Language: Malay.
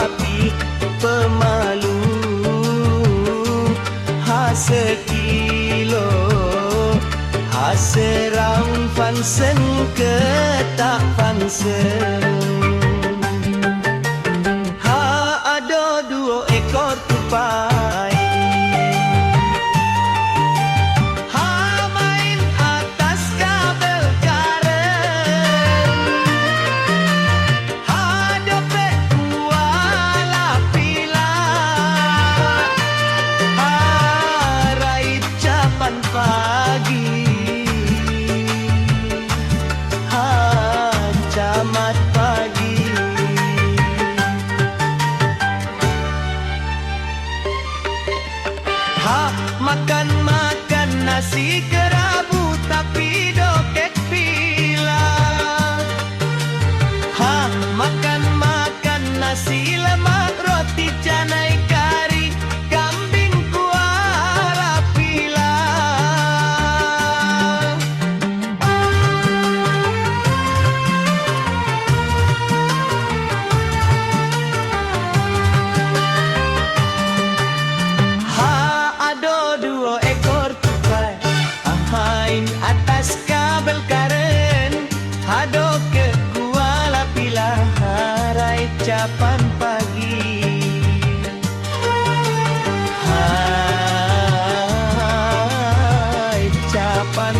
api pemalu ha sekilo ha serang fansen ketak fansen ha ada 2 ekor tupai ha main atas kabel karen ha dopet kuala pila ha raih capan pagi ha camat pagi ha makan nasi kerabu tapi dokek pila ha makan nasi lemak roti canai kari kambing kuala pila ha ada 2 ekor tupai main atas kabel karen hado ke kuala pila harai capan pagi hai capan